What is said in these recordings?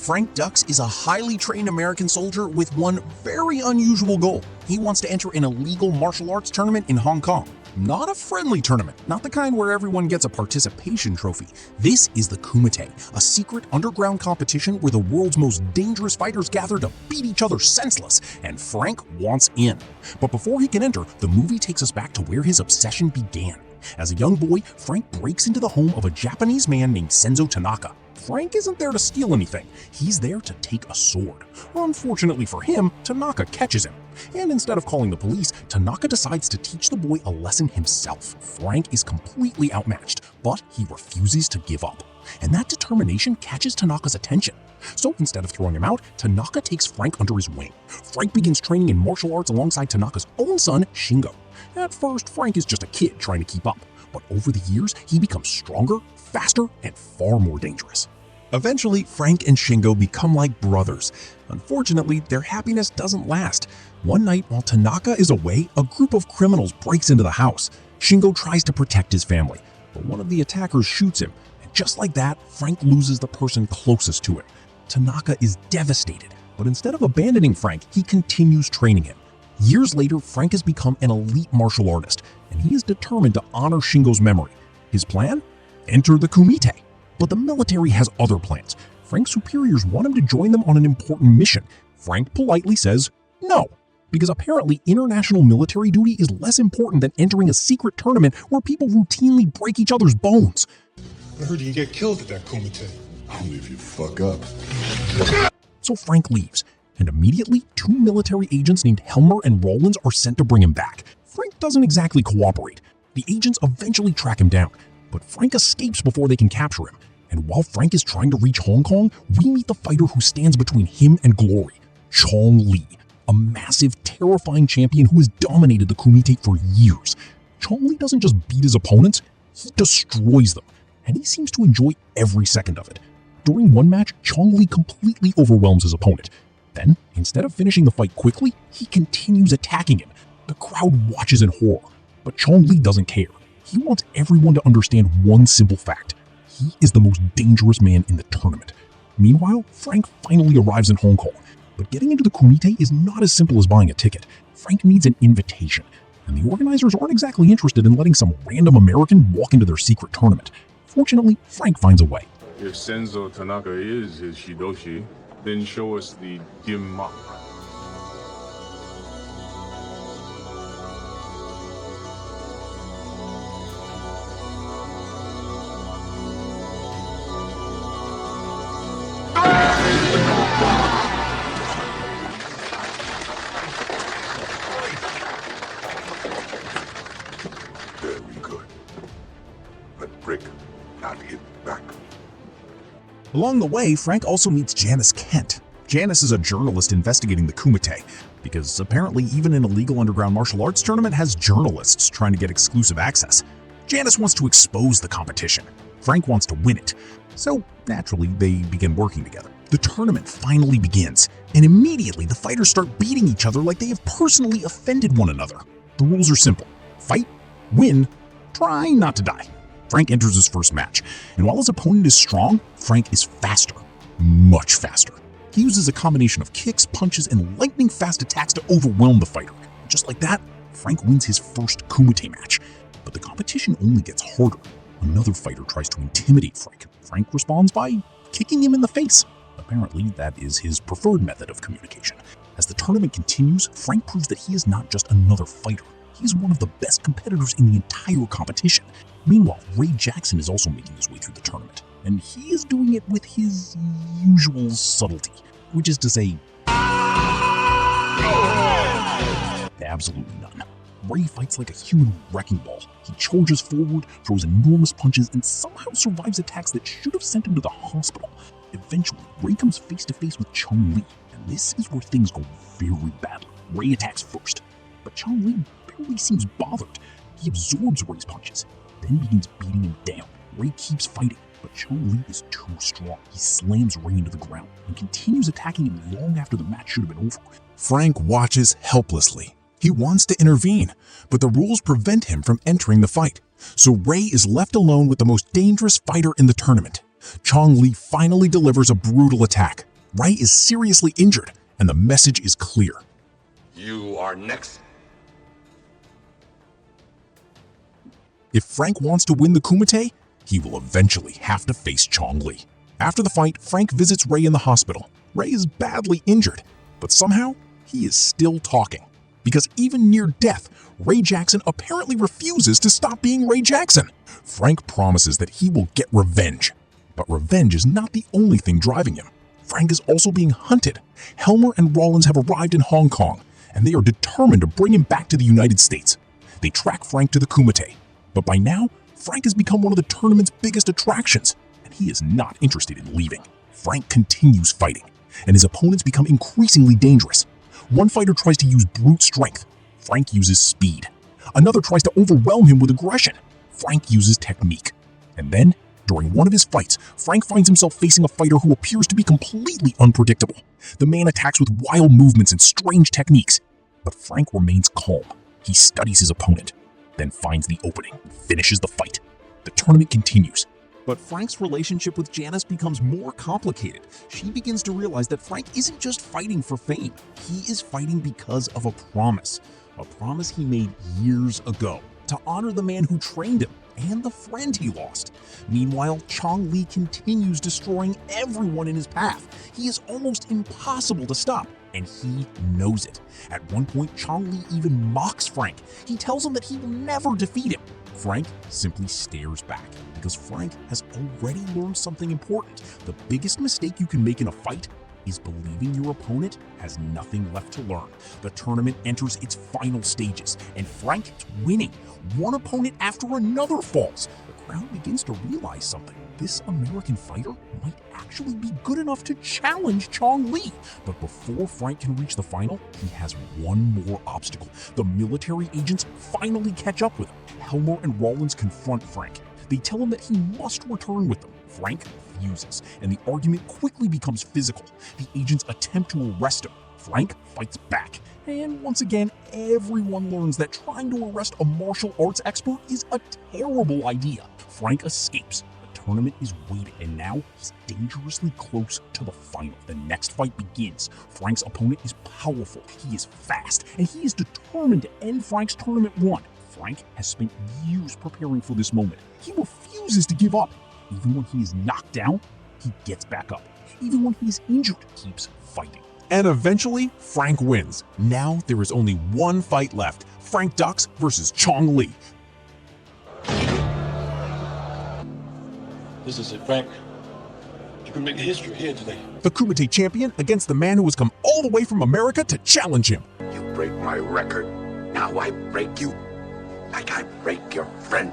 Frank Dux is a highly trained American soldier with one very unusual goal. He wants to enter an illegal martial arts tournament in Hong Kong. Not a friendly tournament, not the kind where everyone gets a participation trophy. This is the Kumite, a secret underground competition where the world's most dangerous fighters gather to beat each other senseless, and Frank wants in. But before he can enter, the movie takes us back to where his obsession began. As a young boy, Frank breaks into the home of a Japanese man named Senzo Tanaka. Frank isn't there to steal anything, he's there to take a sword. Unfortunately for him, Tanaka catches him. And instead of calling the police, Tanaka decides to teach the boy a lesson himself. Frank is completely outmatched, but he refuses to give up. And that determination catches Tanaka's attention. So instead of throwing him out, Tanaka takes Frank under his wing. Frank begins training in martial arts alongside Tanaka's own son, Shingo. At first, Frank is just a kid trying to keep up, but over the years, he becomes stronger, faster, and far more dangerous. Eventually, Frank and Shingo become like brothers. Unfortunately, their happiness doesn't last. One night, while Tanaka is away, a group of criminals breaks into the house. Shingo tries to protect his family, but one of the attackers shoots him, and just like that, Frank loses the person closest to him. Tanaka is devastated, but instead of abandoning Frank, he continues training him. Years later, Frank has become an elite martial artist, and he is determined to honor Shingo's memory. His plan? Enter the Kumite. But the military has other plans. Frank's superiors want him to join them on an important mission. Frank politely says no, because apparently international military duty is less important than entering a secret tournament where people routinely break each other's bones. I heard you get killed at that Kumite. Only if you fuck up. So Frank leaves, and immediately 2 military agents named Helmer and Rollins are sent to bring him back. Frank doesn't exactly cooperate. The agents eventually track him down, but Frank escapes before they can capture him. And while Frank is trying to reach Hong Kong, we meet the fighter who stands between him and glory, Chong Li, a massive, terrifying champion who has dominated the Kumite for years. Chong Li doesn't just beat his opponents, he destroys them, and he seems to enjoy every second of it. During one match, Chong Li completely overwhelms his opponent. Then, instead of finishing the fight quickly, he continues attacking him. The crowd watches in horror, but Chong Li doesn't care. He wants everyone to understand one simple fact. He is the most dangerous man in the tournament. Meanwhile, Frank finally arrives in Hong Kong, but getting into the Kumite is not as simple as buying a ticket. Frank needs an invitation, and the organizers aren't exactly interested in letting some random American walk into their secret tournament. Fortunately, Frank finds a way. If Senzo Tanaka is his Shidoshi, then show us the Gimma. Very good. But break, not hit back. Along the way, Frank also meets Janice Kent. Janice is a journalist investigating the Kumite, because apparently even an illegal underground martial arts tournament has journalists trying to get exclusive access. Janice wants to expose the competition. Frank wants to win it. So naturally, they begin working together. The tournament finally begins, and immediately the fighters start beating each other like they have personally offended one another. The rules are simple. Fight, win, try not to die. Frank enters his first match, and while his opponent is strong, Frank is faster, much faster. He uses a combination of kicks, punches, and lightning-fast attacks to overwhelm the fighter. Just like that, Frank wins his first Kumite match. But the competition only gets harder. Another fighter tries to intimidate Frank. Frank responds by kicking him in the face. Apparently, that is his preferred method of communication. As the tournament continues, Frank proves that he is not just another fighter. He is one of the best competitors in the entire competition. Meanwhile, Ray Jackson is also making his way through the tournament, and he is doing it with his usual subtlety, which is to say, absolutely none. Ray fights like a human wrecking ball. He charges forward, throws enormous punches, and somehow survives attacks that should have sent him to the hospital. Eventually, Ray comes face to face with Chong Li, and this is where things go very badly. Ray attacks first, but Chong Li barely seems bothered. He absorbs Ray's punches, then begins beating him down. Ray keeps fighting, but Chong Li is too strong. He slams Ray into the ground and continues attacking him long after the match should have been over. Frank watches helplessly. He wants to intervene, but the rules prevent him from entering the fight. So Ray is left alone with the most dangerous fighter in the tournament. Chong Li finally delivers a brutal attack, Ray is seriously injured, and the message is clear. You are next. If Frank wants to win the Kumite, he will eventually have to face Chong Li. After the fight, Frank visits Ray in the hospital. Ray is badly injured, but somehow he is still talking. Because even near death, Ray Jackson apparently refuses to stop being Ray Jackson. Frank promises that he will get revenge. But revenge is not the only thing driving him. Frank is also being hunted. Helmer and Rollins have arrived in Hong Kong, and they are determined to bring him back to the United States. They track Frank to the Kumite. But by now, Frank has become one of the tournament's biggest attractions, and he is not interested in leaving. Frank continues fighting, and his opponents become increasingly dangerous. One fighter tries to use brute strength. Frank uses speed. Another tries to overwhelm him with aggression. Frank uses technique. And then, during one of his fights, Frank finds himself facing a fighter who appears to be completely unpredictable. The man attacks with wild movements and strange techniques. But Frank remains calm. He studies his opponent, then finds the opening and finishes the fight. The tournament continues. But Frank's relationship with Janice becomes more complicated. She begins to realize that Frank isn't just fighting for fame. He is fighting because of a promise he made years ago, to honor the man who trained him and the friend he lost. Meanwhile, Chong Li continues destroying everyone in his path. He is almost impossible to stop, and he knows it. At one point, Chong Li even mocks Frank. He tells him that he will never defeat him. Frank simply stares back, because Frank has already learned something important. The biggest mistake you can make in a fight is believing your opponent has nothing left to learn. The tournament enters its final stages, and Frank is winning. One opponent after another falls. The crowd begins to realize something. This American fighter might actually be good enough to challenge Chong Li. But before Frank can reach the final, he has one more obstacle. The military agents finally catch up with him. Helmer and Rollins confront Frank. They tell him that he must return with them. Frank refuses, and the argument quickly becomes physical. The agents attempt to arrest him. Frank fights back. And once again, everyone learns that trying to arrest a martial arts expert is a terrible idea. Frank escapes. The tournament is waiting, and now he's dangerously close to the final. The next fight begins. Frank's opponent is powerful, he is fast, and he is determined to end Frank's tournament run. Frank has spent years preparing for this moment. He refuses to give up. Even when he is knocked down, he gets back up. Even when he is injured, he keeps fighting. And eventually, Frank wins. Now there is only one fight left. Frank Dux versus Chong Li. This is it, Frank. You can make history here today. The Kumite champion against the man who has come all the way from America to challenge him. You break my record. Now I break you. Like I break your friend.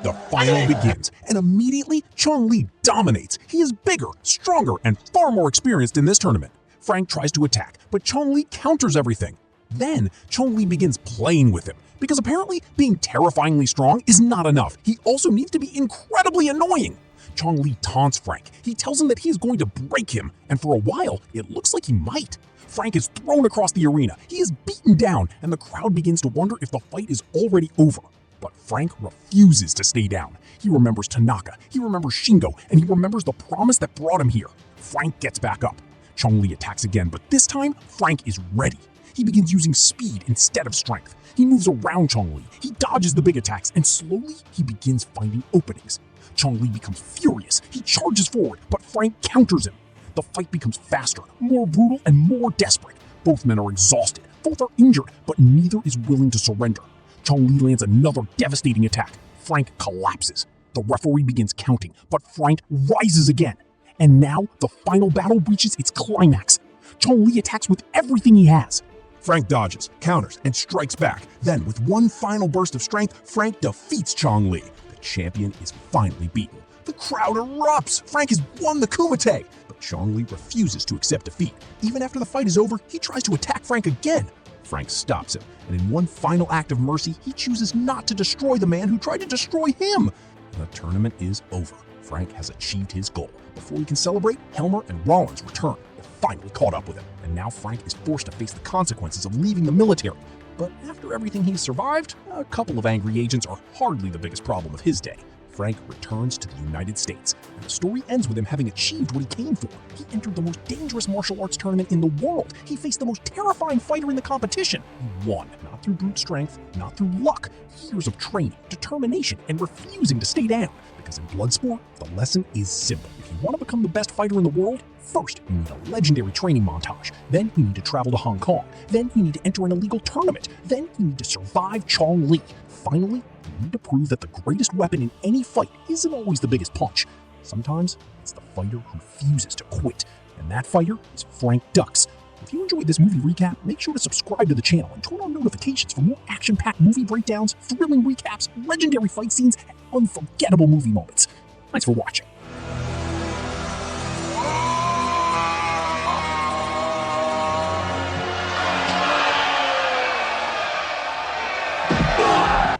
The final begins, and immediately Chong Li dominates. He is bigger, stronger, and far more experienced in this tournament. Frank tries to attack, but Chong Li counters everything. Then Chong Li begins playing with him, because apparently being terrifyingly strong is not enough. He also needs to be incredibly annoying. Chong Li taunts Frank. He tells him that he is going to break him, and for a while, it looks like he might. Frank is thrown across the arena. He is beaten down, and the crowd begins to wonder if the fight is already over. But Frank refuses to stay down. He remembers Tanaka, he remembers Shingo, and he remembers the promise that brought him here. Frank gets back up. Chong Li attacks again, but this time, Frank is ready. He begins using speed instead of strength. He moves around Chong Li. He dodges the big attacks, and slowly he begins finding openings. Chong Li becomes furious. He charges forward, but Frank counters him. The fight becomes faster, more brutal, and more desperate. Both men are exhausted. Both are injured, but neither is willing to surrender. Chong Li lands another devastating attack. Frank collapses. The referee begins counting, but Frank rises again. And now, the final battle reaches its climax. Chong Li attacks with everything he has. Frank dodges, counters, and strikes back. Then, with one final burst of strength, Frank defeats Chong Li. The champion is finally beaten. The crowd erupts. Frank has won the Kumite. But Chong Li refuses to accept defeat. Even after the fight is over, he tries to attack Frank again. Frank stops him, and in one final act of mercy, he chooses not to destroy the man who tried to destroy him. The tournament is over. Frank has achieved his goal. Before he can celebrate, Helmer and Rollins return. They've finally caught up with him, and now Frank is forced to face the consequences of leaving the military. But after everything he's survived, a couple of angry agents are hardly the biggest problem of his day. Frank returns to the United States, and the story ends with him having achieved what he came for. He entered the most dangerous martial arts tournament in the world. He faced the most terrifying fighter in the competition. He won, not through brute strength, not through luck. Years of training, determination, and refusing to stay down. Because in Bloodsport, the lesson is simple. If you want to become the best fighter in the world, first, you need a legendary training montage. Then, you need to travel to Hong Kong. Then, you need to enter an illegal tournament. Then, you need to survive Chong Li. Finally, you need to prove that the greatest weapon in any fight isn't always the biggest punch. Sometimes, it's the fighter who refuses to quit. And that fighter is Frank Dux. If you enjoyed this movie recap, make sure to subscribe to the channel and turn on notifications for more action-packed movie breakdowns, thrilling recaps, legendary fight scenes, and unforgettable movie moments. Thanks for watching.